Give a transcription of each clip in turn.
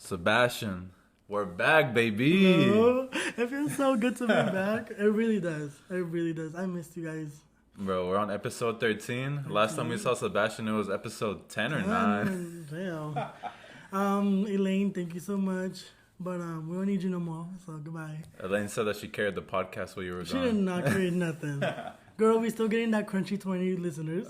Sebastian, we're back, baby. No, it feels so good to be back. It really does. It really does. I missed you guys. Bro, we're on episode 13. Last time we saw Sebastian, it was episode 10 or 9. Damn. Elaine, thank you so much. But we don't need you no more, so goodbye. Elaine said that she carried the podcast while you were She gone. did not carry nothing. Girl, we still getting that crunchy 20 listeners.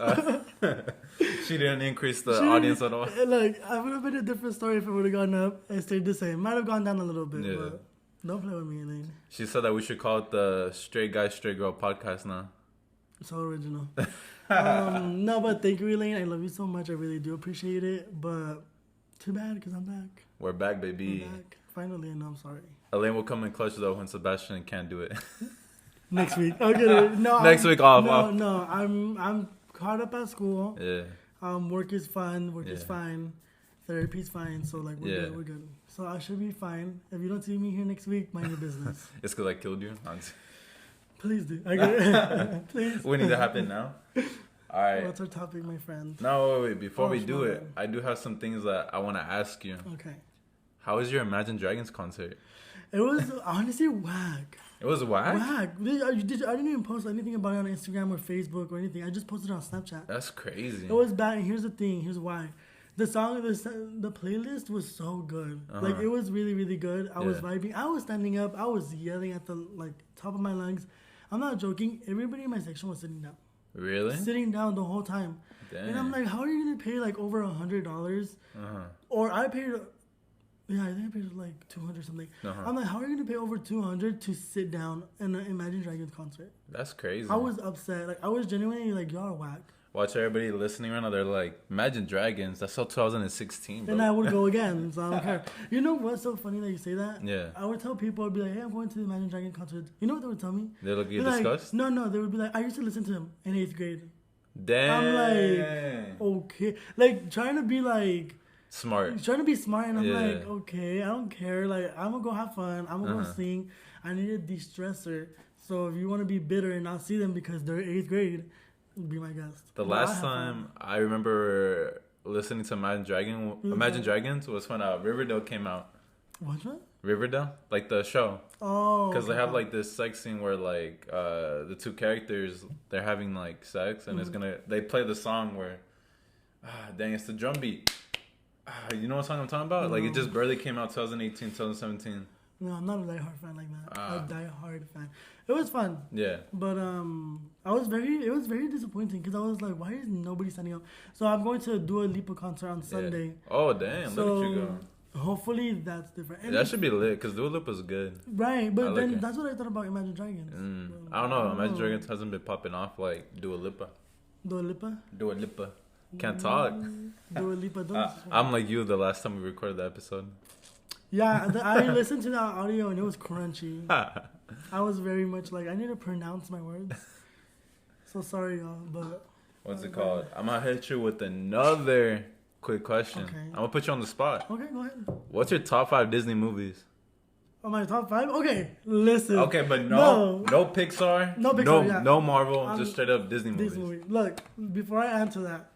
She didn't increase the audience at all. Look, I would have been a different story if it would have gone up and stayed the same. Might have gone down a little bit, but don't play with me, Elaine. She said that we should call it the Straight Guy, Straight Girl podcast now. So original. No, but thank you, Elaine. I love you so much. I really do appreciate it. But too bad because I'm back. We're back, baby. We're back. Finally, and I'm sorry. Elaine will come in clutch though when Sebastian can't do it. Next week. Okay. No. Next week off. No. I'm caught up at school. Yeah. Work is fun. Work is fine. Therapy's fine. So like we're good. We're good. So I should be fine. If you don't see me here next week, mind your business. It's because I killed you. Please do. Okay. Please. We need to happen now. All right. What's our topic, my friend? No, wait. Before we do it, I do have some things that I want to ask you. Okay. How was your Imagine Dragons concert? It was honestly whack. It was whack? Whack. I didn't even post anything about it on Instagram or Facebook or anything. I just posted it on Snapchat. That's crazy. It was bad. And here's the thing. Here's why. The song, the playlist was so good. Like, it was really, really good. I was vibing. I was standing up. I was yelling at the, top of my lungs. I'm not joking. Everybody in my section was sitting down. Really? Sitting down the whole time. Damn. And I'm like, how are you going to pay, over $100? Or I paid... Yeah, I think I paid like $200 something. I'm like, how are you going to pay over $200 to sit down in an Imagine Dragons concert? That's crazy. I was upset. I was genuinely like, y'all are whack. Watch everybody listening right now. They're like, Imagine Dragons. That's so 2016, bro. And I would go again, so I don't care. You know what's so funny that you say that? Yeah. I would tell people, I'd be like, hey, I'm going to the Imagine Dragons concert. You know what they would tell me? They'd look, you disgust? No, they would be like, I used to listen to him in 8th grade. Damn. I'm like, okay. Trying to be smart. Trying to be smart, and I'm like, okay, I don't care. I'm going to go have fun. I'm going to go sing. I need a de-stressor. So if you want to be bitter and not see them because they're 8th grade, be my guest. The last time I remember listening to Imagine Dragons was when Riverdale came out. What's that? Riverdale? Like the show. Oh. Because they have this sex scene where the two characters, they're having sex, and they play the song where, dang, it's the drum beat. You know what song I'm talking about? It just barely came out 2018, 2017. No, I'm not a diehard fan like that. A diehard fan. It was fun. Yeah. But it was very disappointing because I was like, why is nobody signing up? So I'm going to do a Lipa concert on Sunday. Yeah. Oh, damn. So look at you go. Hopefully that's different. And that should be lit because Dua Lipa's good. Right, but then that's what I thought about Imagine Dragons. So, I don't know. Imagine Dragons hasn't been popping off like Dua Lipa. Dua Lipa? Dua Lipa. Can't talk. Dua Lipa does. I'm like you the last time we recorded the episode. Yeah, I listened to that audio and it was crunchy. I was very much I need to pronounce my words. So sorry, y'all, but... What's it called? I'm going to hit you with another quick question. Okay. I'm going to put you on the spot. Okay, go ahead. What's your top 5 Disney movies? Oh, my top 5? Okay, listen. Okay, but no Pixar. No Pixar, no Marvel, just straight up Disney movies. Look, before I answer that,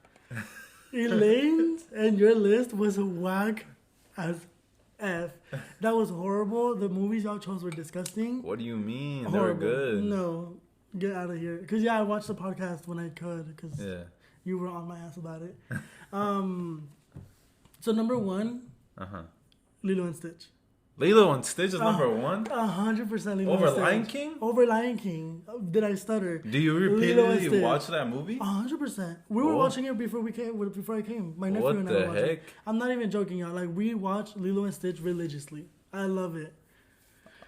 Elaine's and your list was whack as F. That was horrible. The movies y'all chose were disgusting. What do you mean? Horrible. They were good. No, get out of here. Because I watched the podcast when I could because you were on my ass about it. So number 1, Lilo and Stitch. Lilo and Stitch is number 1? 100% Lilo and Stitch. Over Lion King? Over Lion King. Did I stutter? Do you repeatedly watch that movie? 100%. We were watching it before I came. My nephew and I were watching it. I'm not even joking, y'all. We watch Lilo and Stitch religiously. I love it.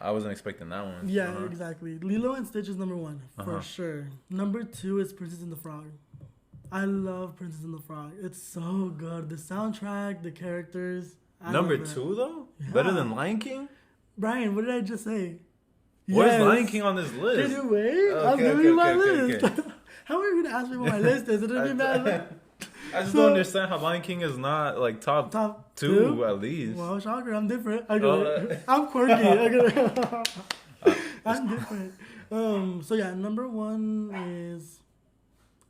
I wasn't expecting that one. Yeah, exactly. Lilo and Stitch is number 1, for sure. Number 2 is Princess and the Frog. I love Princess and the Frog. It's so good. The soundtrack, the characters... Number 2 though? Yeah. Better than Lion King? Brian, what did I just say? What is Lion King on this list? Did you wait? I'm giving you my list. How are you going to ask me what my list is? It doesn't matter. I just don't understand how Lion King is not top 2 at least. Well, shocker, I'm different. I'm quirky. I'm different. So yeah, number 1 is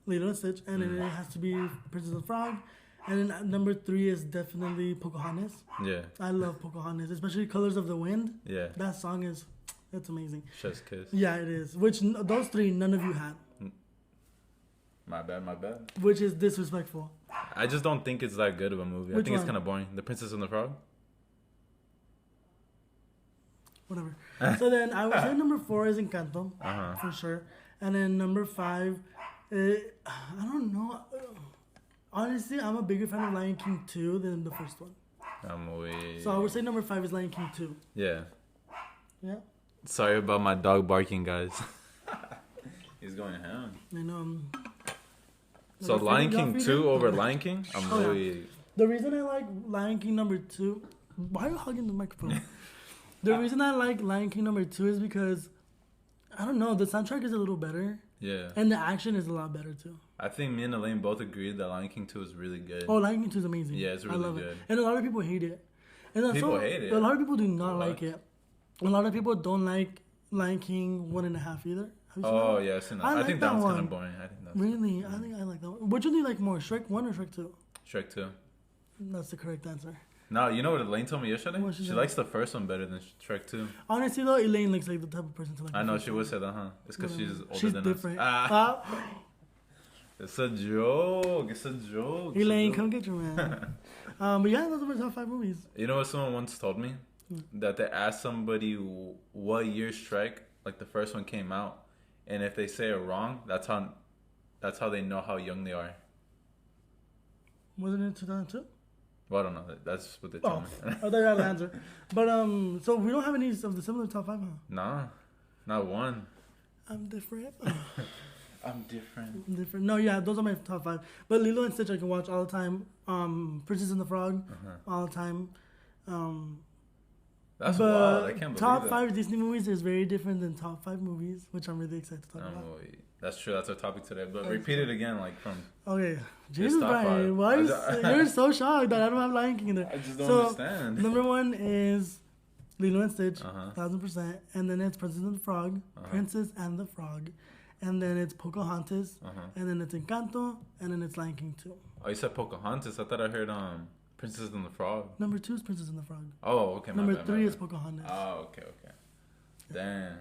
Lilo and Stitch, and then it has to be Princess and the Frog. And then number 3 is definitely Pocahontas. Yeah. I love Pocahontas, especially Colors of the Wind. Yeah. That song is, it's amazing. Chef's kiss. Yeah, it is. Which those 3 none of you had. My bad. Which is disrespectful. I just don't think it's that good of a movie. I think it's kind of boring. The Princess and the Frog. Whatever. So then I would say number 4 is Encanto, for sure. And then number 5, I don't know. Honestly, I'm a bigger fan of Lion King 2 than the first one. So I would say number 5 is Lion King 2. Yeah. Yeah. Sorry about my dog barking, guys. He's going ham. I know. So Lion King 2 over Lion King? The reason I like Lion King number 2... Why are you hugging the microphone? The reason I like Lion King number 2 is because, I don't know, the soundtrack is a little better. Yeah. And the action is a lot better, too. I think me and Elaine both agreed that Lion King 2 is really good. Oh, Lion King 2 is amazing. Yeah, it's really good. It. And a lot of people hate it. And people hate it? A lot of people do not like it. A lot of people don't like Lion King 1.5 either. Oh, yeah, I've seen that. I think that one's kind of boring. Really? I think I like that one. Which one do you like more, Shrek 1 or Shrek 2? Shrek 2. That's the correct answer. No, you know what Elaine told me yesterday? She likes the first one better than Shrek 2. Honestly, though, Elaine looks like the type of person to like. I know, she would say that, huh? It's because she's older than different. us. It's a joke. Elaine, come get your man. But yeah, those are my top 5 movies. You know what someone once told me? That they asked somebody what year Shrek, like the first one, came out. And if they say it wrong, that's how they know how young they are. Wasn't it 2002? Well, I don't know. That's what they told me. I thought you had an answer. But so we don't have any of the similar top 5, huh? Nah, not one. I'm different. I'm different. No, yeah, those are my top 5. But Lilo and Stitch I can watch all the time. Princess and the Frog, all the time. That's wild. I can't believe top that. 5 Disney movies is very different than top 5 movies, which I'm really excited to talk about. That's true. That's our topic today. But repeat it again, like from. Okay, Jesus, Brian, why you're so shocked that I don't have Lion King in there? I just don't understand. Number 1 is Lilo and Stitch, 1000%, and then it's Princess and the Frog, Princess and the Frog, and then it's Pocahontas, and then it's Encanto, and then it's Lion King 2. Oh, you said Pocahontas. I thought I heard Princess and the Frog. Number 2 is Princess and the Frog. Oh, okay. Number 3 is Pocahontas. Oh, okay. Damn.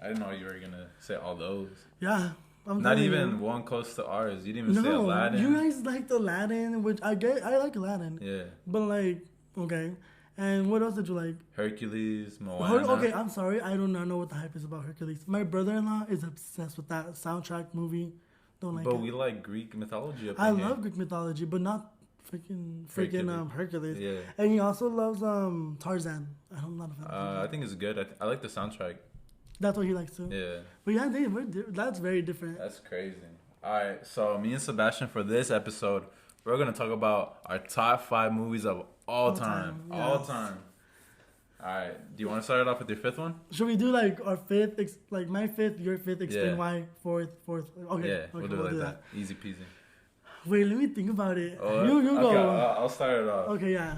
I didn't know you were going to say all those. Yeah. Not even one close to ours. You didn't even say Aladdin. You guys liked Aladdin, which I like Aladdin. Yeah. But like, okay. And what else did you like? Hercules, Moana. Okay, I'm sorry. I do not know what the hype is about Hercules. My brother-in-law is obsessed with that soundtrack movie. Don't like it. But we like Greek mythology I love Greek mythology, but not freaking Hercules. Yeah. And he also loves Tarzan. I'm not a fan of Tarzan. I think it's good. I like the soundtrack. That's what he likes too. Yeah. But yeah, that's very different. That's crazy. All right, so me and Sebastian for this episode, we're gonna talk about our top 5 movies of all time. Yes. All time. All right. Do you want to start it off with your 5th one? Should we do like our 5th, like my 5th, your 5th, explain why, 4th? Okay. Yeah, we'll do it like that. Easy peasy. Wait, let me think about it. You go. Okay, I'll start it off. Okay, yeah.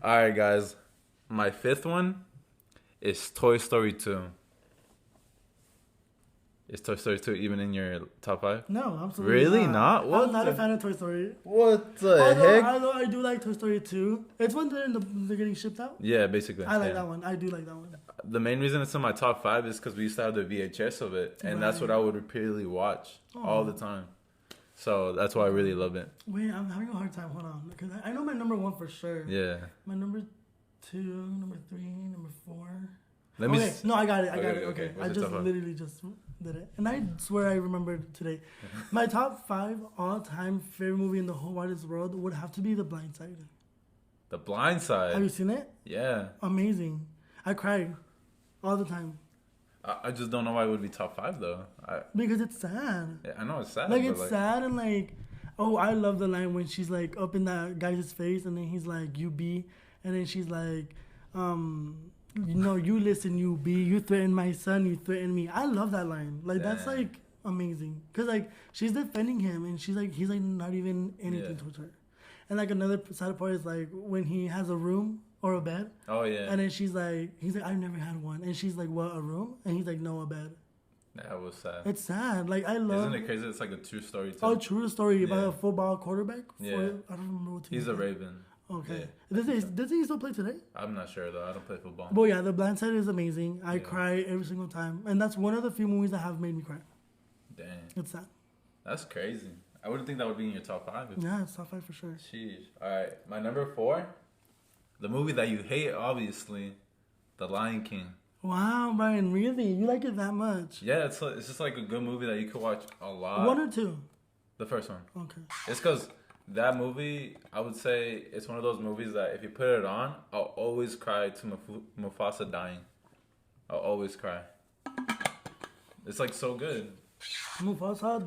All right, guys. My 5th one is Toy Story 2. Is Toy Story 2 even in your top 5? No, absolutely really not. What? I'm not a fan of Toy Story. What the heck? Although I do like Toy Story 2. It's when they're getting shipped out. Yeah, basically. I like that one. I do like that one. The main reason it's in my top 5 is because we used to have the VHS of it, and that's what I would repeatedly watch all the time. So that's why I really love it. Wait, I'm having a hard time. Hold on, because I know my number 1 for sure. Yeah. My number 2, number 3, number 4. Okay, no, I got it. Okay. I just literally just did it. And I swear I remembered today. My top 5 all-time favorite movie in the whole widest world would have to be The Blind Side. The Blind Side? Have you seen it? Yeah. Amazing. I cry all the time. I just don't know why it would be top 5 though. Because it's sad. Yeah, I know it's sad. Like, it's sad and like, I love the line when she's like up in that guy's face and then he's like, you be. And then she's like, you listen, you be. You threaten my son, you threaten me. I love that line. Like, that's like amazing. Because like, she's defending him and he's like not even anything towards her. And like, another sad part is like, when he has a room or a bed. Oh, yeah. And then he's like, I've never had one. And she's like, what, a room? And he's like, no, a bed. That was sad. It's sad. Like, I love... Isn't it crazy? It's like a true story, too. Oh, true story about a football quarterback? I don't remember what team he's a Raven. Okay. Yeah. Does he still play today? I'm not sure, though. I don't play football. But yeah, The Blind Side is amazing. I cry every single time. And that's one of the few movies that have made me cry. Dang. It's sad. That's crazy. I wouldn't think that would be in your top 5. Yeah, it's top 5 for sure. Sheesh. All right. My number 4, the movie that you hate, obviously, The Lion King. Wow, Brian, really? You like it that much? Yeah, it's just like a good movie that you could watch a lot. 1 or 2? The first one. Okay. It's because that movie, I would say, it's one of those movies that if you put it on, I'll always cry to Mufasa dying. I'll always cry. It's like so good. Mufasa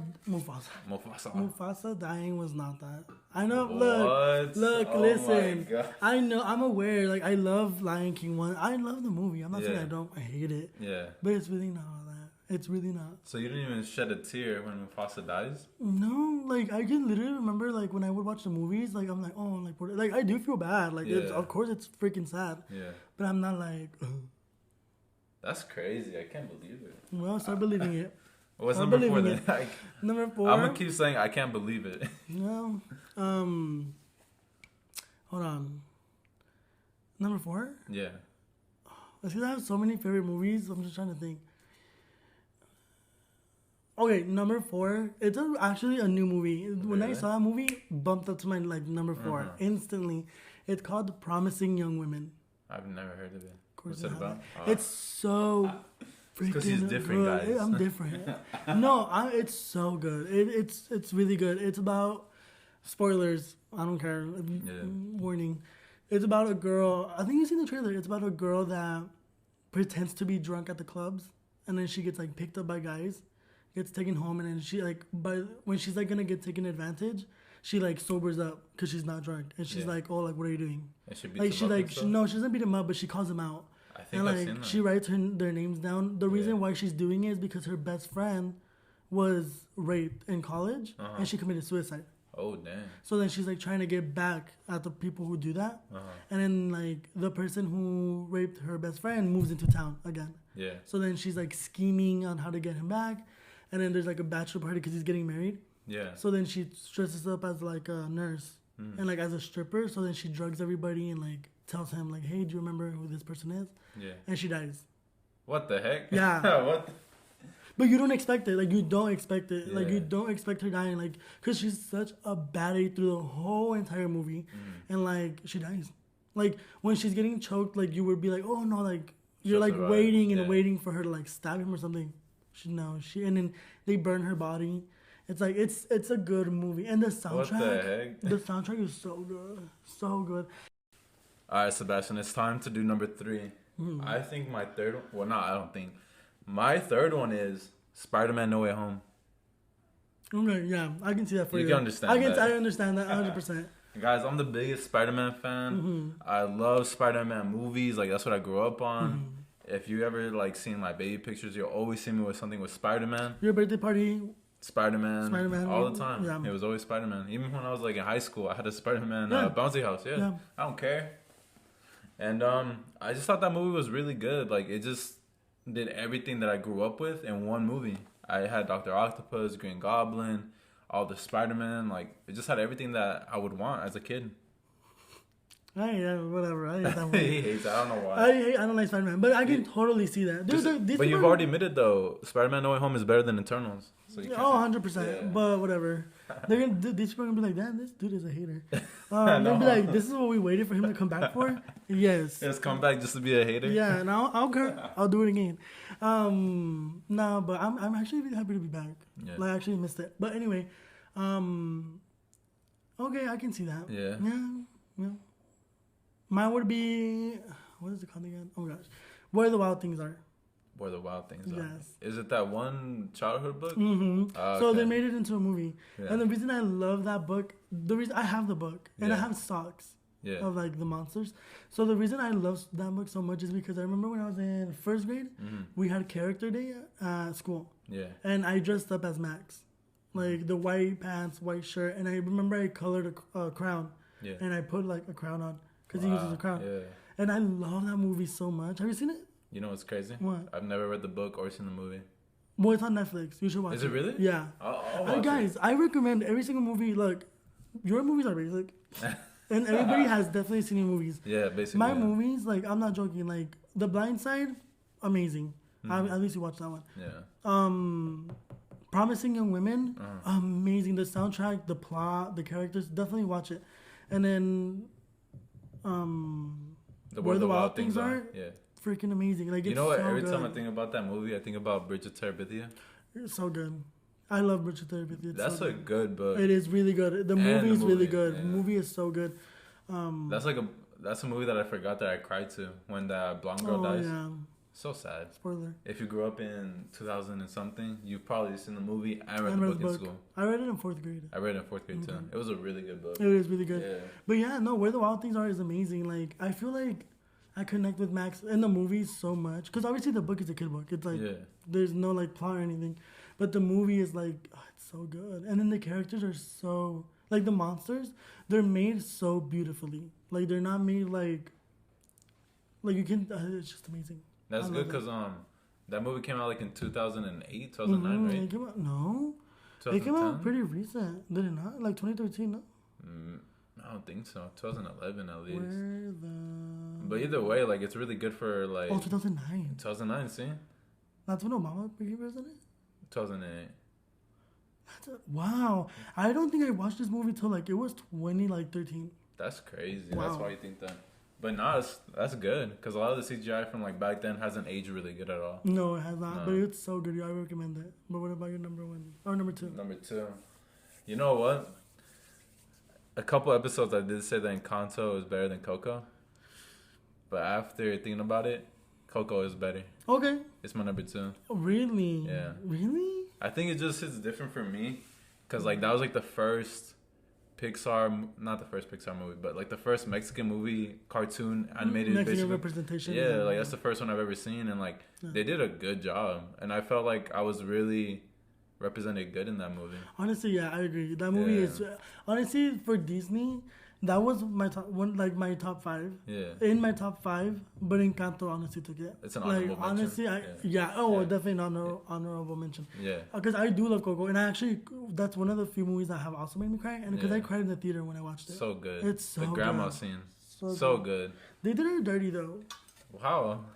dying was not that. I know. What? Look, listen. I know. I'm aware. Like, I love Lion King 1. I love the movie. I'm not saying I don't. I hate it. Yeah. But it's really not all that. It's really not. So you didn't even shed a tear when Mufasa dies? No. Like, I can literally remember, like, when I would watch the movies, like, I'm like, oh, like I do feel bad. Like, of course it's freaking sad. Yeah. But I'm not like... That's crazy. I can't believe it. Well, start believing it. What's number 4 then? Number 4. I'm gonna keep saying I can't believe it. No. Hold on. Number 4? Yeah. Because I have so many favorite movies. I'm just trying to think. Okay, number 4. It's actually a new movie. When I saw that movie, bumped up to my number 4 instantly. It's called Promising Young Women. I've never heard of it. What's it about? It's so because he's different, good. guys. I'm different. No, it's so good. It's really good. It's about spoilers. I don't care. Warning. It's about a girl. I think you've seen the trailer. It's about a girl that pretends to be drunk at the clubs, and then she gets like picked up by guys, gets taken home, and then she when she's like gonna get taken advantage, she like sobers up because she's not drunk, and she's like, oh, like, what are you doing? And she doesn't beat him up, but she calls him out. I think I've seen that. She writes their names down. The reason why she's doing it is because her best friend was raped in college, and she committed suicide. Oh, damn. So then she's like trying to get back at the people who do that. And then like the person who raped her best friend moves into town again. Yeah. So then she's like scheming on how to get him back. And then there's like a bachelor party because he's getting married. Yeah. So then she dresses up as like a nurse and like as a stripper. So then she drugs everybody and like tells him like, hey, do you remember who this person is? Yeah. And she dies. What the heck? Yeah. What? But you don't expect it. Like, you don't expect it. Yeah. Like, you don't expect her dying. Like, because she's such a baddie through the whole entire movie. And, like, she dies. Like, when she's getting choked, like, you would be like, oh, no, like, you're, like, waiting and waiting for her to, like, stab him or something. And then they burn her body. It's, like, it's a good movie. And the soundtrack. What the heck? The soundtrack is so good. So good. All right, Sebastian, it's time to do number 3. I think my third one... Well, no, I don't think... My third one is Spider-Man No Way Home. Okay, yeah. I can see that for you. You can understand that. I understand that 100%. Guys, I'm the biggest Spider-Man fan. I love Spider-Man movies. Like, that's what I grew up on. If you ever, like, seen my baby pictures, you'll always see me with something with Spider-Man. Your birthday party? Spider-Man. All the time. Yeah. It was always Spider-Man. Even when I was, like, in high school, I had a Spider-Man bouncy house. Yeah. I don't care. And I just thought that movie was really good. Like, it just... did everything that I grew up with in one movie. I had Dr. Octopus, Green Goblin, all the Spider-Man. Like, it just had everything that I would want as a kid. Whatever. I hate that movie. He hates it. I don't know why. I don't like Spider-Man, but I can totally see that. But you've already admitted, though, Spider-Man No Way Home is better than Eternals. So 100%. Yeah. But whatever. These people are going to be like, damn, this dude is a hater. They'll be like, this is what we waited for him to come back for? Yes. Just come back just to be a hater? Yeah, and I'll do it again. No, but I'm actually really happy to be back. Yeah. Like, I actually missed it. But anyway, okay, I can see that. Yeah. Yeah. Mine would be, what is it called again? Oh my gosh. Where the Wild Things Are. Where the Wild Things Are. Yes. Is it that one childhood book? So they made it into a movie. Yeah. And the reason I love that book, the reason I have the book, and I have socks of like the monsters. So the reason I love that book so much is because I remember when I was in first grade, we had character day at school. Yeah. And I dressed up as Max. Like the white pants, white shirt. And I remember I colored a crown. Yeah. And I put like a crown on. Because he uses a crown. Yeah. And I love that movie so much. Have you seen it? You know what's crazy? What? I've never read the book or seen the movie. Well, it's on Netflix. You should watch it. Is it really? Yeah. Guys, I recommend every single movie. Look, your movies are basic. And everybody has definitely seen your movies. Yeah, basically. My movies, like, I'm not joking. Like, The Blind Side, amazing. At least you watched that one. Yeah. Promising Young Women, amazing. The soundtrack, the plot, the characters, definitely watch it. And then, Where the Wild Things Are, yeah, freaking amazing. Like, you know what? So every good. time I think about that movie, I think about Bridge of Terabithia. It's so good. I love Richard Terabithia. That's so a good book. It is really good. The movie is really good. Yeah. The movie is so good. That's a movie that I forgot that I cried to when that blonde girl dies. Yeah. So sad. Spoiler. If you grew up in 2000 and something, you've probably seen the movie and read the book in school. I read it in 4th grade. I read it in 4th grade too. It was a really good book. It is really good. Yeah. But yeah, no, Where the Wild Things Are is amazing. Like, I feel like I connect with Max in the movies so much. Because obviously the book is a kid book. It's like, there's no like plot or anything. But the movie is like, it's so good. And then the characters are so, like the monsters, they're made so beautifully. Like, they're not made like you can, it's just amazing. That's good because that movie came out like in 2008, 2009, right? It came out, no. 2010? It came out pretty recent. Did it not? Like 2013, no? I don't think so. 2011 at least. But either way, like, it's really good for like... Oh, 2009. 2009, see? That's when Obama became president? 2008. Wow. I don't think I watched this movie till like, it was 2013. That's crazy. Wow. That's why you think that. But no, that's good. Because a lot of the CGI from like back then hasn't aged really good at all. No, it has not. No. But it's so good. I recommend it. But what about your number one? Or number two? Number two. You know what? A couple episodes I did say that Encanto is better than Coco. But after thinking about it, Coco is better. Okay. It's my number two. Oh, really? Yeah. Really? I think it just hits different for me. Because like that was like the first Pixar, not the first Pixar movie, but like the first Mexican movie, cartoon, animated. Mexican representation. Yeah, like that's the first one I've ever seen. And like they did a good job. And I felt like I was really represented good in that movie. Honestly, yeah, I agree. That movie is, honestly, for Disney, that was my top one, like my top 5. Yeah. In my top 5, but Encanto honestly took it. It's an honorable mention. Honestly, definitely an honorable mention. Yeah. Because I do love Coco, and I actually, that's one of the few movies that have also made me cry, and because I cried in the theater when I watched it. So good. It's so good. The grandma scene. So good. They did her dirty though. How?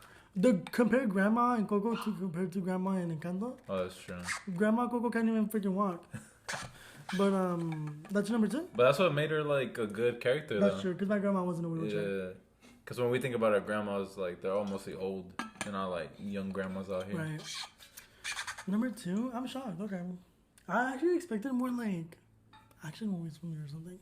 Compare Grandma and Coco compared to Grandma and Encanto. Oh, that's true. Grandma Coco can't even freaking walk. But that's number 2. But that's what made her like a good character. That's true, because my grandma wasn't a wheelchair. Yeah, because when we think about our grandmas, like they're all mostly old, and not like young grandmas out here. Right. Number 2, I'm shocked. Okay, I actually expected more like action movies from you or something.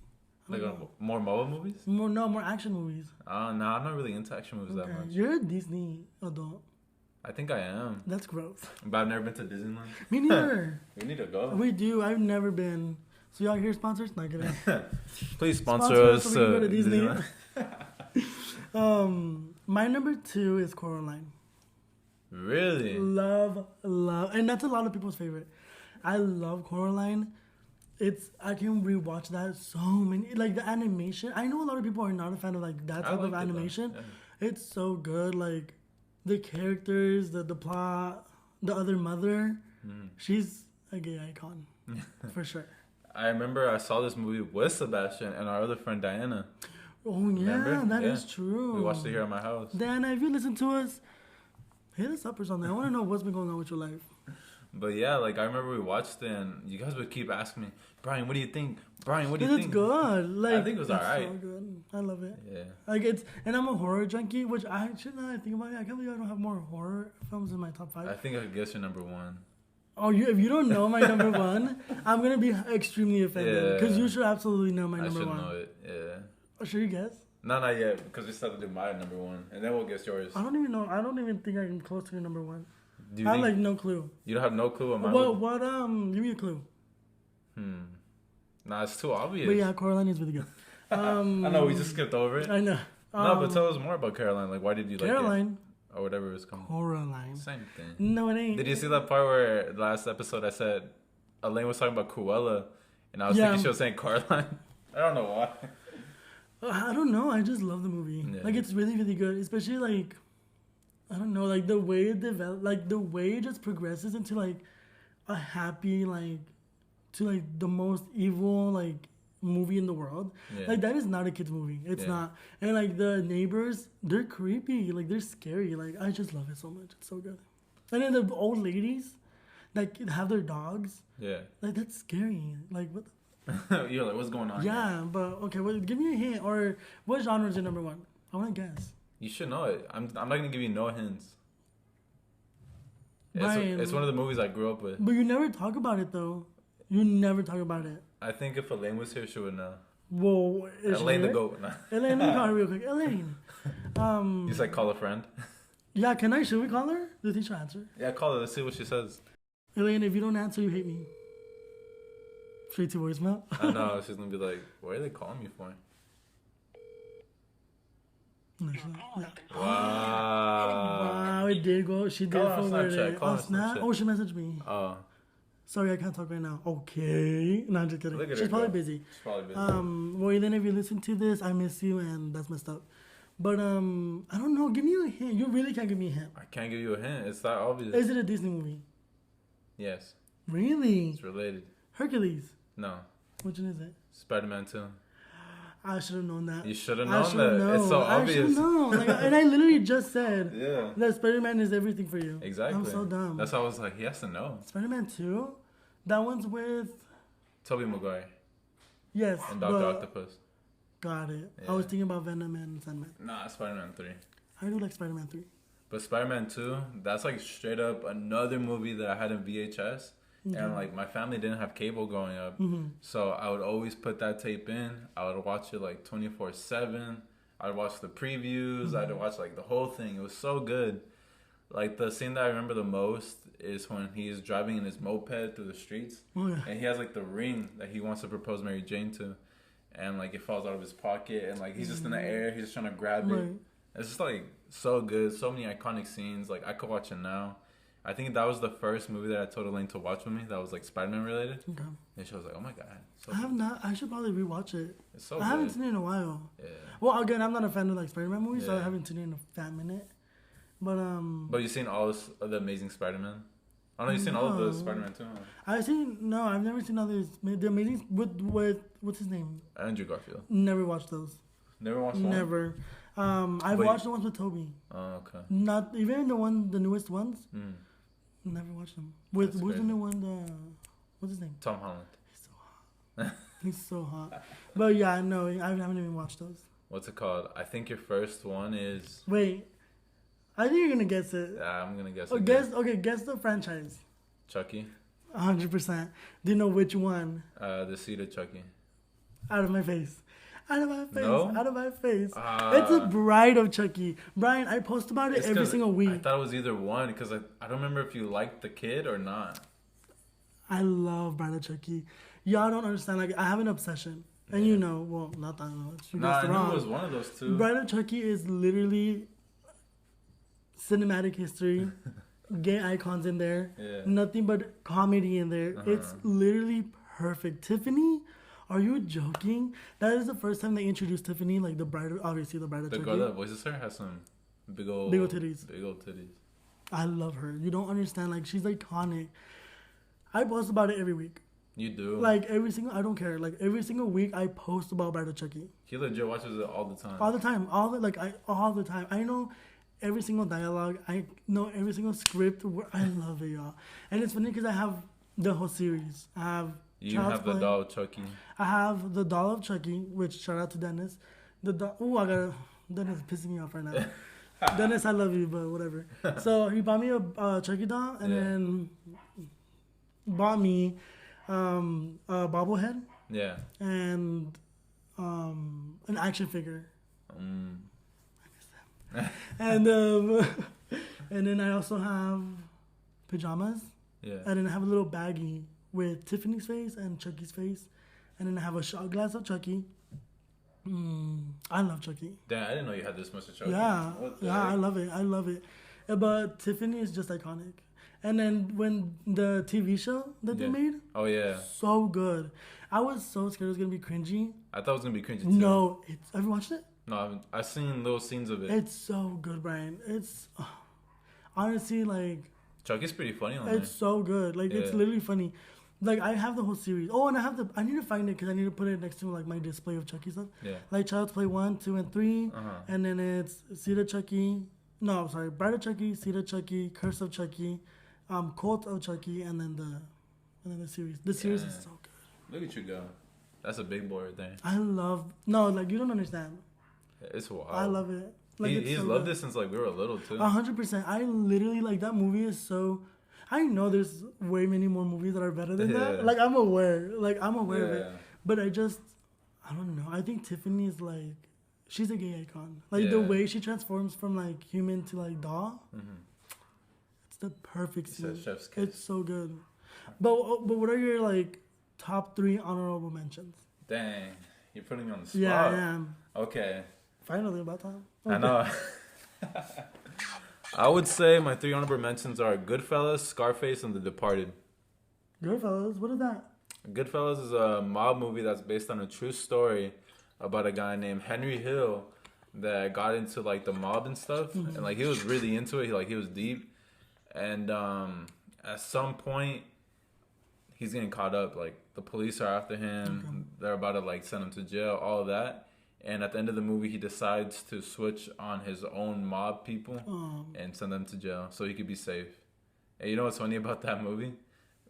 Like more Marvel movies? More action movies. No, I'm not really into action movies that much. You're a Disney adult. I think I am. That's gross. But I've never been to Disneyland. Me neither. We need to go. We do. I've never been. So y'all here sponsors? Not kidding. Please sponsor us. So we can go to Disney. My number 2 is Coraline. Really? Love, and that's a lot of people's favorite. I love Coraline. I can rewatch that so many, like the animation. I know a lot of people are not a fan of like that type of animation. Yeah. It's so good. Like the characters, the plot, the other mother. She's a gay icon for sure. I remember I saw this movie with Sebastian and our other friend Diana. Oh yeah, that is true. We watched it here at my house. Diana, if you listen to us, hit us up or something. I want to know what's been going on with your life. But yeah, like I remember we watched it and you guys would keep asking me, Brian, what do you think? Brian, what do you think? It's good. Like, I think it was alright. So good. I love it. Yeah. Like and I'm a horror junkie, which I should not think about it. I can't believe I don't have more horror films in my top 5. I think I could guess your number 1. Oh, if you don't know my number 1, I'm gonna be extremely offended because you should absolutely know my number 1. I should know it. Yeah. Oh, should you guess? No, not yet, because we still have to do my number 1, and then we'll guess yours. I don't even know. I don't even think I'm close to your number 1. Do you I have like no clue. You don't have no clue on mine? What? Give me a clue. Nah, it's too obvious. But yeah, Coraline is really good. I know, we just skipped over it. I know. No, but tell us more about Caroline. Like, why did you like it? Caroline. Or whatever it's called. Coraline. Same thing. No, it ain't. Did you see that part where last episode I said Elaine was talking about Cruella, and I was thinking she was saying Caroline? I don't know why. I don't know. I just love the movie. Yeah. Like, it's really, really good. Especially, like, I don't know, like the way it develop, like the way it just progresses into like a happy, like to like the most evil like movie in the world. Yeah. Like that is not a kid's movie. It's not. And like the neighbors, they're creepy. Like they're scary. Like I just love it so much. It's so good. And then the old ladies that have their dogs. Yeah. Like that's scary. Like what? You're like, what's going on? Yeah, here? But okay. Well, give me a hint. Or what genre is your number one? I want to guess. You should know it. I'm not gonna give you no hints. It's one of the movies I grew up with. But you never talk about it though. You never talk about it. I think if Elaine was here, she would know. Whoa, Elaine the goat. Elaine, let me call her real quick. Elaine. You just like call a friend. Yeah, should we call her? Do you think she'll answer? Yeah, call her. Let's see what she says. Elaine, if you don't answer, you hate me. Straight to voicemail. I know. She's gonna be like, "What are they calling me for?" No, wow, it did go. She did forward it. Oh, snap. Oh, she messaged me. Oh. Sorry, I can't talk right now. Okay. No, I'm just kidding. She's probably busy. Well, then if you listen to this, I miss you, and that's messed up. But, I don't know. Give me a hint. You really can't give me a hint. I can't give you a hint. It's that obvious. Is it a Disney movie? Yes. Really? It's related. Hercules? No. Which one is it? Spider-Man 2. I should have known that. You should have known that. It's so obvious. I should have known. And I literally just said that Spider-Man is everything for you. Exactly. I'm so dumb. That's why I was like, he has to know. Spider-Man 2? That one's with... Tobey Maguire. Yes. And Dr. Octopus. Got it. Yeah. I was thinking about Venom and Sandman. Nah, Spider-Man 3. I do like Spider-Man 3. But Spider-Man 2, that's like straight up another movie that I had in VHS. Mm-hmm. And like my family didn't have cable growing up. Mm-hmm. So I would always put that tape in. I would watch it like 24/7. I'd watch the previews. Mm-hmm. I'd watch like the whole thing. It was so good. Like the scene that I remember the most is when he's driving in his moped through the streets. Oh, yeah. And he has like the ring that he wants to propose Mary Jane to. And like it falls out of his pocket. And like he's just in the air. He's just trying to grab it. It's just like so good. So many iconic scenes. Like I could watch it now. I think that was the first movie that I told Elaine to watch with me that was like Spider-Man related. Okay. And she was like, oh my God. So I have not. I should probably rewatch it. It's so I haven't seen it in a while. Yeah. Well, again, I'm not a fan of like Spider-Man movies, so I haven't seen it in a fat minute. But you've seen all of the Amazing Spider-Man? Oh no, you've seen all of the Spider-Man too, huh? I've never seen others. The Amazing, with what's his name? Andrew Garfield. Never watched those. Never watched one? Never. I've watched the ones with Toby. Oh, okay. Not even the newest ones. Never watched them. Who's the new one? What's his name? Tom Holland. He's so hot. He's so hot. But yeah, no, I haven't even watched those. What's it called? I think your first one is... Wait. I think you're going to guess it. Yeah, I'm going to guess it. Guess the franchise. Chucky. 100%. Do you know which one? The seed of Chucky. Out of my face. Out of my face. No? Out of my face. It's a Bride of Chucky. Brian, I post about it every single week. I thought it was either one because I don't remember if you liked the kid or not. I love Bride of Chucky. Y'all don't understand. Like, I have an obsession. And you know, well, not that much. I knew it was one of those two. Bride of Chucky is literally cinematic history. Gay icons in there. Yeah. Nothing but comedy in there. It's literally perfect. Tiffany... Are you joking? That is the first time they introduced Tiffany, like the bride, obviously the bride of Chucky. The girl that voices her has some big old titties. Big old titties. I love her. You don't understand. Like, she's iconic. I post about it every week. You do? Like, I don't care. Like, every single week, I post about Bride of Chucky. He legit watches it all the time. All the time. All the time. I know every single dialogue. I know every single script. I love it, y'all. And it's funny because I have the whole series. I have... You have the doll of Chucky. I have the doll of Chucky, which shout out to Dennis. Dennis is pissing me off right now. Dennis, I love you, but whatever. So he bought me a Chucky doll and then bought me a bobblehead. Yeah. And an action figure. I miss them. And then I also have pajamas. Yeah. And then I have a little baggie with Tiffany's face and Chucky's face. And then I have a shot glass of Chucky. I love Chucky. Damn, I didn't know you had this much of Chucky. Yeah, I love it. But Tiffany is just iconic. And then when the TV show that they made. Oh, yeah. So good. I was so scared it was going to be cringy. I thought it was going to be cringy, too. No. Have you watched it? No, I haven't. I've seen little scenes of it. It's so good, Brian. honestly, like Chucky's pretty funny on it's so good. Like it's literally funny. Like I have the whole series. Oh, and I need to find it because I need to put it next to like my display of Chucky stuff. Yeah. Like Child's Play 1, 2, and 3, and then it's Seed of Chucky. No, I'm sorry, Bride of Chucky, Seed of Chucky, Curse of Chucky, Cult of Chucky, and then the series. The series is so good. Look at you go. That's a big boy right there. I love like you don't understand. It's wild. I love it. Like he's so loved it since like we were little too. 100%. I literally like that movie is so. I know there's way many more movies that are better than that. Like I'm aware. Of it. But I don't know. I think Tiffany is like, she's a gay icon. Like the way she transforms from like human to like doll. It's the perfect scene. Chef's kiss. It's so good. But what are your like top 3 honorable mentions? Dang, you're putting me on the spot. Yeah, I am. Okay. Finally, about time. Okay. I know. I would say my 3 honorable mentions are Goodfellas, Scarface, and The Departed. Goodfellas? What is that? Goodfellas is a mob movie that's based on a true story about a guy named Henry Hill that got into like the mob and stuff, and like he was really into it. He was deep, and at some point he's getting caught up. Like the police are after him. Okay. They're about to like send him to jail. All of that. And at the end of the movie, he decides to switch on his own mob people and send them to jail so he could be safe. And you know what's funny about that movie?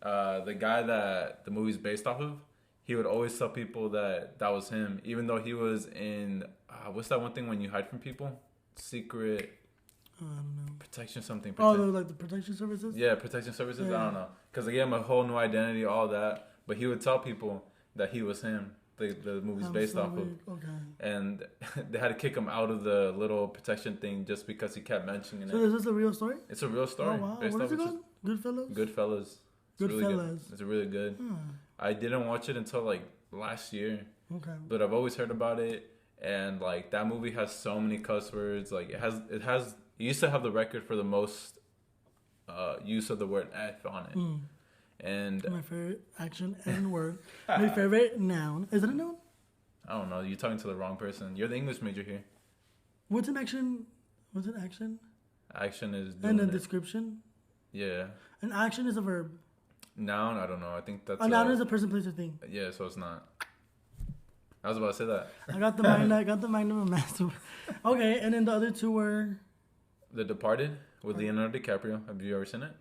The guy that the movie's based off of, he would always tell people that was him, even though he was in, what's that one thing when you hide from people? Secret... I don't know. Protection something. Like the protection services? Yeah, protection services. Yeah. I don't know. Because they gave him a whole new identity, all that. But he would tell people that he was him. The movie's based off of. Okay. And they had to kick him out of the little protection thing just because he kept mentioning it. So is this a real story? It's a real story. Oh, wow. What is it called? Goodfellas? Goodfellas. It's really good. I didn't watch it until like last year. Okay. But I've always heard about it. And like that movie has so many cuss words. Like it used to have the record for the most use of the word F on it. And my favorite action and word. My favorite noun. Is it a noun? I don't know. You're talking to the wrong person. You're the English major here. What's an action? What's an action? Action is doing and a description? Yeah. An action is a verb. Noun, I don't know. I think that's a noun is a person, place, or thing. Yeah, so it's not. I was about to say that. I got the mind of a master. Okay, and then the other 2 were The Departed with Leonardo DiCaprio. Have you ever seen it?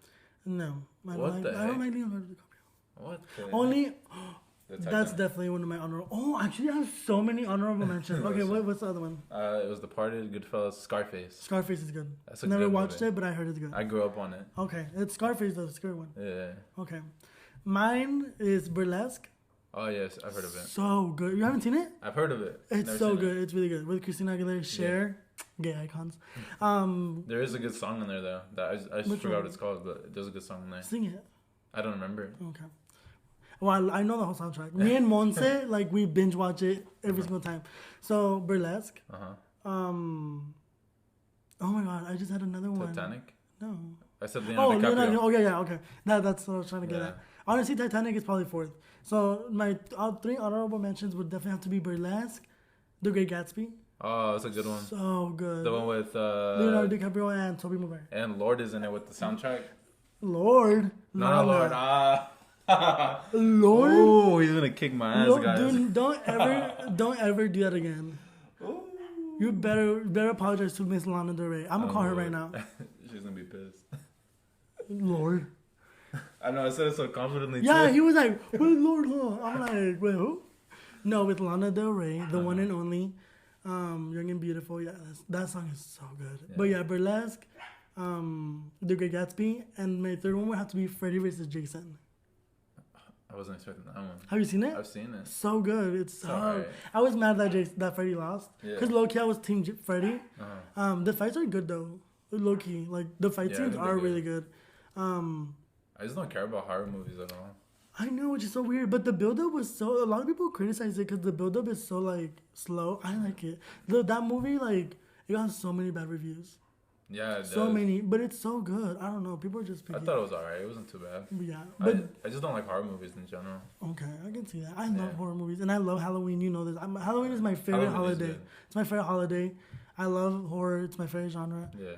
No. I don't like Leonardo DiCaprio. What? Only. That's definitely one of my honorable. Oh, actually, I have so many honorable mentions. Okay, what's the other one? It was Departed, Goodfellas, Scarface. Scarface is good. That's a Never good watched movie. It, but I heard it's good. I grew up on it. Okay, it's Scarface, the scary one. Yeah. Okay, mine is Burlesque. Oh yes, I've heard of it. So good. You haven't seen it? I've heard of it. It's so good. It's really good with Christina Aguilera, Cher, gay icons. There is a good song in there though. That I just forgot what it's called, but there's a good song in there. Sing it. I don't remember. Okay. Well, I know the whole soundtrack. Me and Monse, like we binge watch it every single time. So Burlesque. Oh my God, I just had another one. Titanic. No. I said Leonardo DiCaprio. Okay. That's what I was trying to get at. Honestly, Titanic is probably 4th. So my 3 honorable mentions would definitely have to be Burlesque, The Great Gatsby. Oh, that's a good one. So good. The one with Leonardo DiCaprio and Tobey Maguire. And Lord is in it with the soundtrack. Lord? No, Lord. Lord? Oh, he's gonna kick my ass, guys. Dude, don't ever do that again. Ooh. You better apologize to Miss Lana Del Rey. I'm gonna call her right now. She's gonna be pissed. Lord. I know, I said it so confidently. Yeah, too. He was like, "Wait, Lord, huh?" I'm like, "Wait, who?" No, with Lana Del Rey, the one and only, Young and Beautiful. Yeah, that song is so good. Yeah. But yeah, Burlesque, The Great Gatsby, and my 3rd one would have to be Freddy vs. Jason. I wasn't expecting that one. Have you seen it? I've seen it. So good. It's so. Right. I was mad that Freddy lost because low-key I was Team Freddy. The fights are good though. Low-key, like the fight scenes are really good. I just don't care about horror movies at all. I know, which is so weird. But the build-up was so... A lot of people criticize it because the build-up is so, like, slow. I like it. That movie, like, it got so many bad reviews. Yeah, it so many. But it's so good. I don't know. People are just... I thought it was alright. It wasn't too bad. Yeah. But I just don't like horror movies in general. Okay, I can see that. I love horror movies. And I love Halloween. You know this. Halloween is my favorite holiday. It's my favorite holiday. I love horror. It's my favorite genre. Yeah.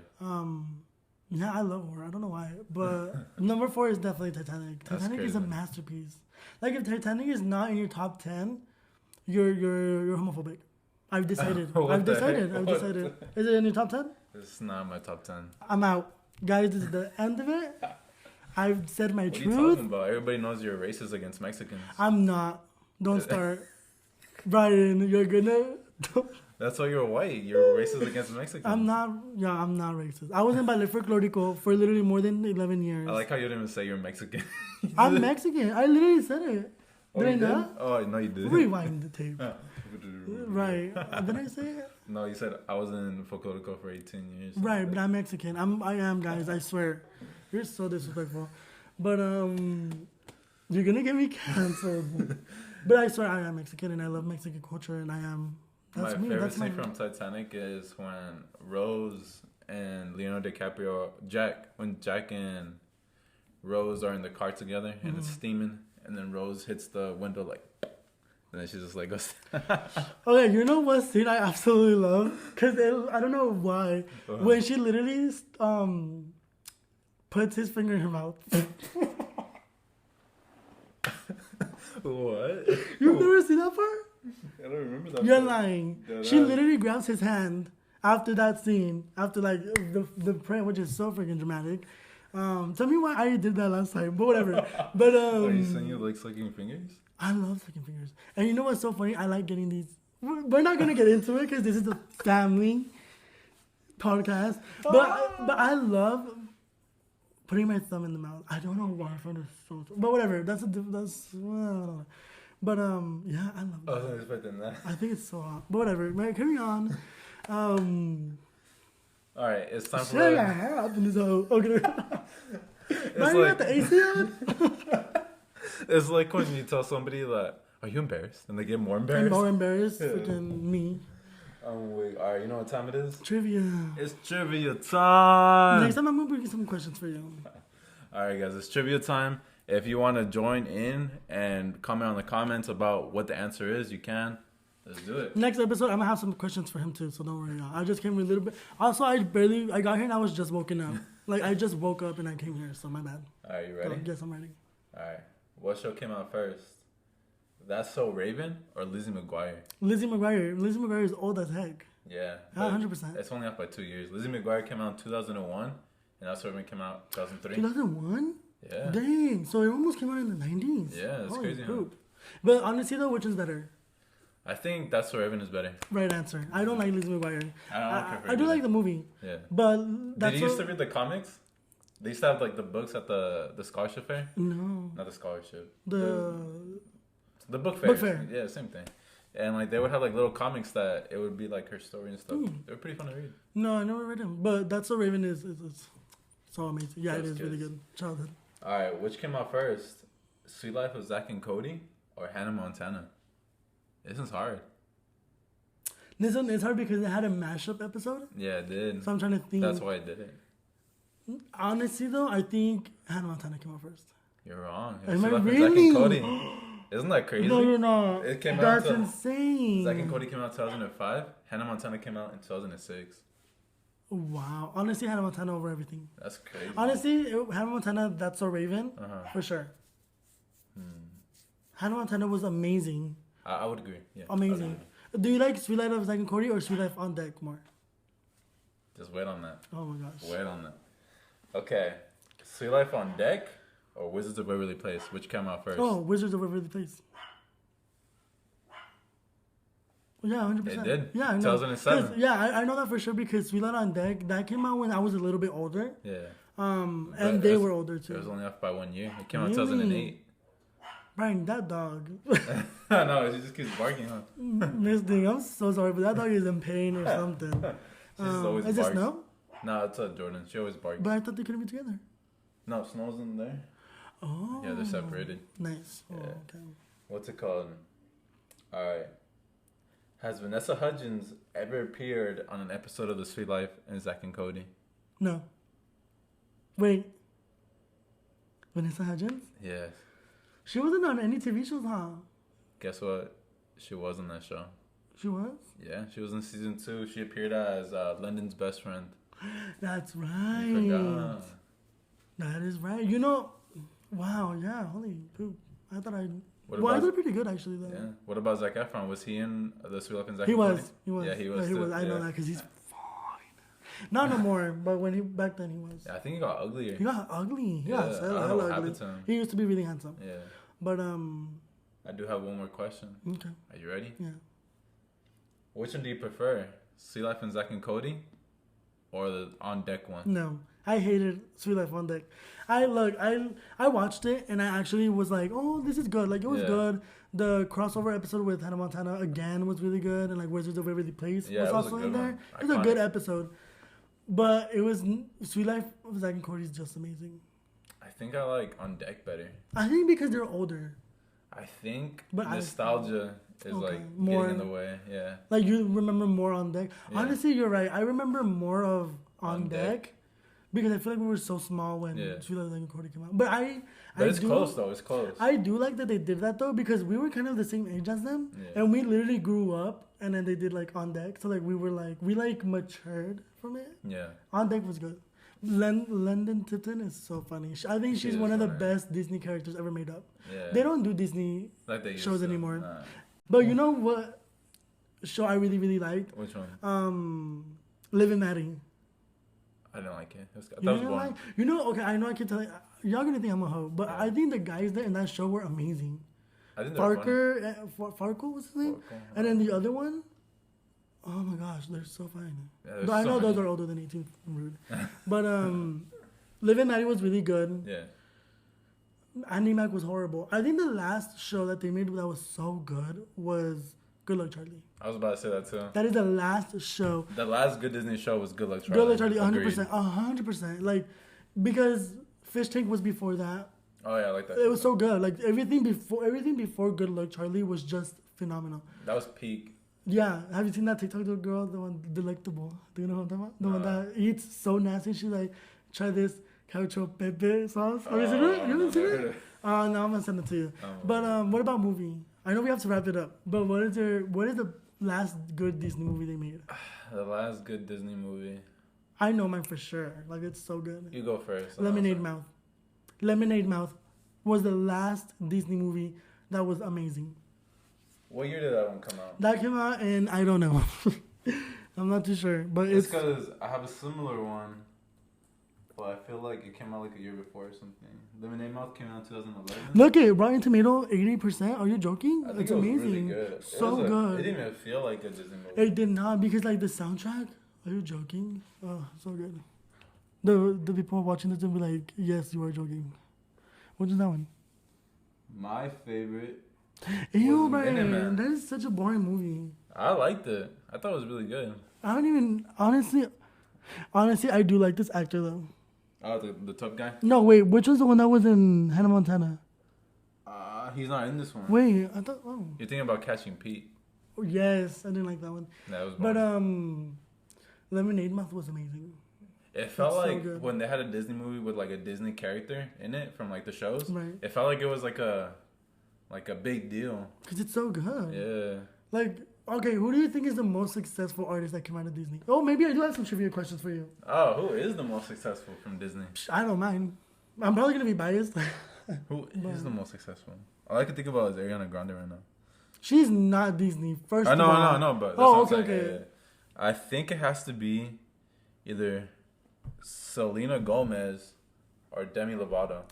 Yeah, I love horror. I don't know why, but number 4 is definitely Titanic. That's Titanic is crazy. a masterpiece. Like if Titanic is not in your top 10, you're homophobic. I've decided. What I've the decided. heck? I've What decided. Is it in your top 10? It's not my top 10. I'm out, guys. This is the end of it. I've said my What are you truth. talking about? Everybody knows you're racist against Mexicans. I'm not. Don't start, Brian. You're gonna. That's why you're white. You're racist against Mexicans. I'm not. Yeah, I'm not racist. I was in ballet folklorico for literally more than 11 years. I like how you didn't even say you're Mexican. I'm Mexican. I literally said it. Oh, Did I you did? not? Oh, no, you did. Rewind the tape. Right. Did I say it? No, you said I was in Folklorico for 18 years. Right, but I'm Mexican. I am, guys. I swear. You're so disrespectful. But you're gonna get me canceled. But I swear I am Mexican and I love Mexican culture and I am. That's my me. favorite That's scene from Titanic is when Rose and Leonardo DiCaprio, when Jack and Rose are in the car together and it's steaming, and then Rose hits the window like, and then she just like goes. Okay, you know what scene I absolutely love? Cause I don't know why. When she literally puts his finger in her mouth. What? You've never seen that part? I don't remember that. You're part. lying. Yeah, She that- literally grabs his hand after that scene, after like the prayer, which is so freaking dramatic. Tell me why I did that last time, but whatever. But Are you saying you like sucking fingers? I love sucking fingers. And you know what's so funny? I like getting these. We're not gonna get into it because this is a family podcast. But I love putting my thumb in the mouth. I don't know why I find it so. But whatever. That's. But yeah, I love. I wasn't expecting that. I think it's so hot. But whatever. Carry on. All right, it's time for. Shit, I have in this hole. Okay. Why you got the AC on? It's like when you tell somebody that, "Are you embarrassed?" and they get more I'm embarrassed. more embarrassed Yeah. freaking me. Wait, all right, you know what time it is? Trivia. It's trivia time. Next time I'm gonna bring some questions for you. All right, guys, it's trivia time. If you want to join in and comment on the comments about what the answer is, you can. Let's do it. Next episode, I'm gonna have some questions for him too, so don't worry. I just came a little bit. Also, I got here and I was just woken up. Like I just woke up and I came here, so my bad. All right, you ready? Yes, I'm ready. All right. What show came out first? That's So Raven or Lizzie McGuire? Lizzie McGuire. Lizzie McGuire is old as heck. Yeah. 100%. It's only off by 2 years. Lizzie McGuire came out in 2001, and That's So Raven came out 2003. 2001? Yeah. Dang, so it almost came out in the 90s. Yeah, that's Holy crazy, huh? poop. But honestly though, which is better? I think That's So Raven is better. Right answer. I don't like Lizzie McGuire. I don't care for I do it like the movie. Yeah. But that's Did you used to read the comics? They used to have like the books at the scholarship fair. No. Not the scholarship. The book fair. Book fair. Yeah, same thing. And like they would have like little comics that it would be like her story and stuff. They were pretty fun to read. No, I never read them. But That's So Raven is so amazing. Yeah, That's it is really good. good. Childhood. All right, which came out first? Sweet Life of Zac and Cody or Hannah Montana? This is hard. This one is hard because it had a mashup episode. Yeah, it did. So I'm trying to think. That's why I did it. Honestly though, I think Hannah Montana came out first. You're wrong. Am Sweet I Life of really? Zac and Cody. Isn't that crazy? No. It came out That's to- insane. Zac and Cody came out in 2005. Hannah Montana came out in 2006. Wow. Honestly, Hannah Montana over everything. That's crazy. Honestly, Hannah Montana, That's So Raven, for sure. Hannah Montana was amazing. I would agree. Yeah. Amazing. I would agree. Do you like Sweet Life of Zack and Cody or Sweet Life on Deck more? Just wait on that. Oh my gosh. Wait on that. Okay. Sweet Life on Deck or Wizards of Waverly Place? Which came out first? Oh, Wizards of Waverly Place. Yeah, 100%. It did? Yeah, I know. 2007. 'Cause, yeah, I know that for sure because Sweet Life on Deck, that came out when I was a little bit older. Yeah. And But they it was- were older It was too. only off by 1 year. It came out in Really? 2008. Brian, that dog. No, she just keeps barking, huh? Miss Ding, I'm so sorry, but that dog is in pain or something. She just always Is it barks. Snow? No, it's Jordan. She always barks. But I thought they couldn't be together. No, Snow's in there. Oh. Yeah, they're separated. Nice. Oh, Yeah. okay. What's it called? Alright. Has Vanessa Hudgens ever appeared on an episode of The Sweet Life and Zack and Cody? No. Wait. Vanessa Hudgens? Yes. She wasn't on any TV shows, huh? Guess what? She was on that show. She was? Yeah, she was in season 2. She appeared as London's best friend. That's I right. forgot. That is right. You know, wow, yeah, holy poop. I thought I. What Well, I about did pretty good actually though. yeah? What about Zac Efron? Was he in the Sweet Life and Zack He and was. Cody? He was. Yeah, he was. Yeah, he too. was. I know Yeah. that because he's fine. Not no more, but when he back then he was. Yeah, I think he got uglier. He got ugly. He Yeah, got I don't hella know what ugly. happened to him. He used to be really handsome. Yeah. But I do have one more question. Okay. Are you ready? Yeah. Which one do you prefer? Sweet Life and Zack and Cody, or the On Deck one? No, I hated Sweet Life on Deck. I watched it and I actually was like, oh, this is good. Like it was good. The crossover episode with Hannah Montana again was really good, and like Wizards of Waverly Place was also in there. It was a good episode, but it was Sweet Life of Zack and Cody is just amazing. I think I like On Deck better. I think because they're older. I think But nostalgia is like more getting in the way. Yeah. Like you remember more On Deck. Yeah. Honestly, you're right. I remember more of On Deck. Because I feel like we were so small when Sweet Life and Cody came out. But it's close though. It's close. I do like that they did that though because we were kind of the same age as them, and we literally grew up. And then they did like On Deck, so like we matured from it. Yeah. On Deck was good. London Tipton is so funny. I think she's one of the best Disney characters ever made up. Yeah. They don't do Disney shows anymore. Nah. But you know what show I really really liked? Which one? Liv and Maddie. I didn't like it. That was boring. Okay, I know I can tell you. Y'all gonna think I'm a hoe, but I think the guys there in that show were amazing. I think Farkle was his name? And then the other one, oh my gosh, they're so fine. Yeah, I know those are older than 18. I'm rude. But Liv and Maddie was really good. Yeah. Andy Mac was horrible. I think the last show that they made that was so good was Good Luck Charlie. I was about to say that too. That is the last show. The last good Disney show was Good Luck Charlie. Good Luck Charlie, 100%. 100%. Like, because Fish Tank was before that. Oh yeah, I like that. It was so good. Like everything before Good Luck Charlie was just phenomenal. That was peak. Yeah, have you seen that TikTok girl, the one Delectable? Do you know what I'm talking about? The one that eats so nasty. She's like, try this cacio pepe sauce. Have you seen it? You haven't seen it? No, I'm gonna send it to you. But what about movie? I know we have to wrap it up. But what is the last good Disney movie they made? The last good Disney movie. I know mine for sure. Like it's so good. You go first. Lemonade Mouth. Lemonade Mouth was the last Disney movie that was amazing. What year did that one come out? That came out in, I don't know. I'm not too sure. But it's because I have a similar one. But I feel like it came out like a year before or something. Lemonade Mouth came out in 2011. Look at Rotten Tomato, 80%. Are you joking? I think it's it was amazing. Really good. So good. It didn't even feel like a Disney movie. It did not because like the soundtrack. Are you joking? Oh, so good. The people watching this will be like, yes, you are joking. What is that one? My favorite. Ew, Brian. That is such a boring movie. I liked it. I thought it was really good. I don't even honestly, I do like this actor though. Oh, the tough guy? No, wait. Which was the one that was in Hannah Montana? He's not in this one. Wait, I thought. Oh. You're thinking about Catching Pete. Oh, yes, I didn't like that one. That was boring. But Lemonade Mouth was amazing. It felt like when they had a Disney movie with like a Disney character in it from like the shows. Right. It felt like it was like a big deal. Because it's so good. Yeah. Like, okay, who do you think is the most successful artist that came out of Disney? Oh, maybe I do have some trivia questions for you. Oh, who is the most successful from Disney? I don't mind. I'm probably going to be biased. Who is the most successful? All I can think about is Ariana Grande right now. She's not Disney, first of all. I know, but that's okay. I think it has to be either Selena Gomez or Demi Lovato.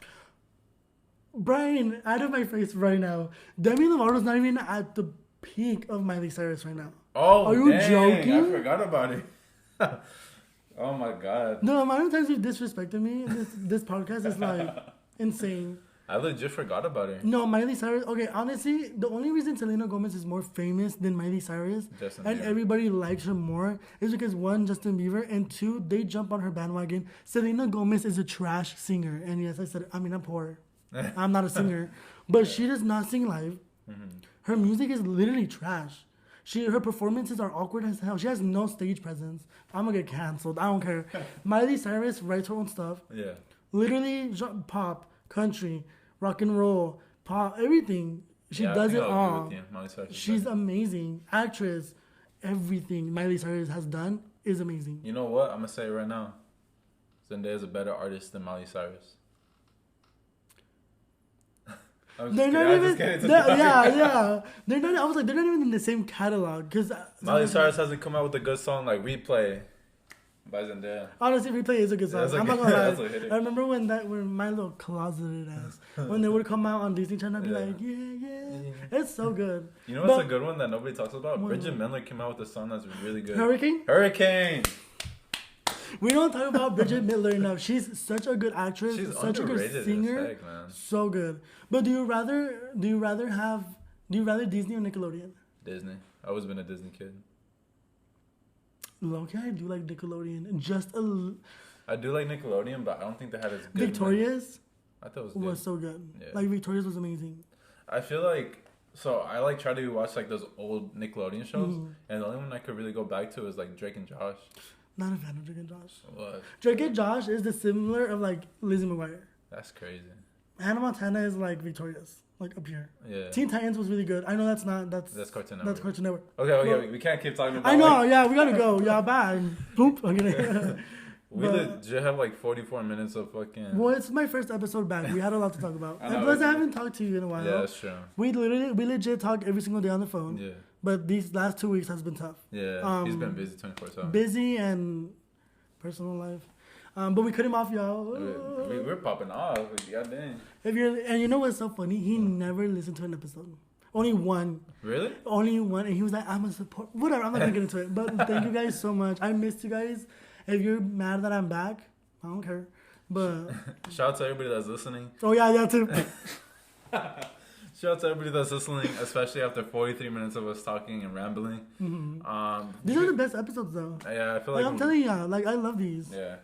Brian, out of my face right now. Demi Lovato's not even at the peak of Miley Cyrus right now. Oh, are you joking? I forgot about it. Oh my god. The amount of times you've disrespected me in this podcast is like insane. I legit forgot about her. No, Miley Cyrus. Okay, honestly, the only reason Selena Gomez is more famous than Miley Cyrus and everybody likes her more is because one, Justin Bieber, and two, they jump on her bandwagon. Selena Gomez is a trash singer, and yes, I'm poor. I'm not a singer, but she does not sing live. Mm-hmm. Her music is literally trash. Her performances are awkward as hell. She has no stage presence. I'm gonna get canceled. I don't care. Miley Cyrus writes her own stuff. Yeah. Literally pop, country, rock and roll, pop, everything. She does it all. She's amazing. Actress, everything Miley Cyrus has done, is amazing. You know what? I'm gonna say it right now. Zendaya is a better artist than Miley Cyrus. They're not even. Yeah. They're not. I was like, they're not even in the same catalog because Miley Cyrus hasn't come out with a good song like "Replay" by Zendaya. Honestly, "Replay" is a good song. Yeah, I'm not gonna lie. I remember when my little closeted ass when they would come out on Disney Channel, I'd be like, yeah, it's so good. You know what's a good one that nobody talks about? Bridget Mendler came out with a song that's really good. Hurricane. We don't talk about Bridget Mendler enough. She's such a good actress. She's such a good singer. Heck, man. So good. But do you rather Disney or Nickelodeon? Disney. I've always been a Disney kid. Okay, I do like Nickelodeon. I do like Nickelodeon, but I don't think they had as good. Victorious. I thought it was so good. Yeah. Like Victorious was amazing. I feel like I like try to watch like those old Nickelodeon shows, and the only one I could really go back to is like Drake and Josh. Not a fan of Drake and Josh. What? Drake and Josh is the similar of like Lizzie McGuire. That's crazy. Hannah Montana is like Victorious, like up here. Yeah. Teen Titans was really good. I know that's Cartoon Network. That's Cartoon Network. Okay, we can't keep talking about. I know, yeah, we gotta go. Yeah, bye. Boop. Okay. We legit have like 44 minutes of fucking. Well, it's my first episode back. We had a lot to talk about. And plus, I haven't talked to you in a while. Yeah, that's true. We legit talk every single day on the phone. Yeah. But these last 2 weeks has been tough. Yeah. He's been busy 24/7. Busy and personal life. But we cut him off, y'all. We're popping off. God dang. And you know what's so funny? He never listened to an episode. Only one. Really? Only one. And he was like, I'm a support. Whatever. I'm not going to get into it. But thank you guys so much. I missed you guys. If you're mad that I'm back, I don't care. But shout out to everybody that's listening. Oh, yeah, that too. Shout out to everybody that's listening, especially after 43 minutes of us talking and rambling. Mm-hmm. These are the best episodes, though. Yeah, I feel like I'm telling you, like, I love these. Yeah.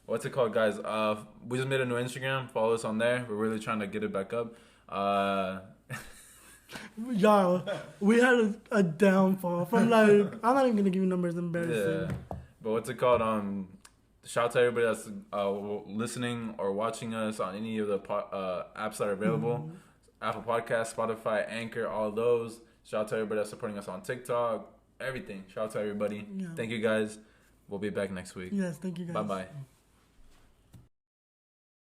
What's it called, guys? We just made a new Instagram. Follow us on there. We're really trying to get it back up. Y'all, we had a downfall from like, I'm not even going to give you numbers, embarrassing. Yeah. But what's it called? Shout out to everybody that's listening or watching us on any of the apps that are available. Apple Podcasts, Spotify, Anchor, all those. Shout out to everybody that's supporting us on TikTok. Everything. Shout out to everybody. Yeah. Thank you guys. We'll be back next week. Yes, thank you guys. Bye-bye.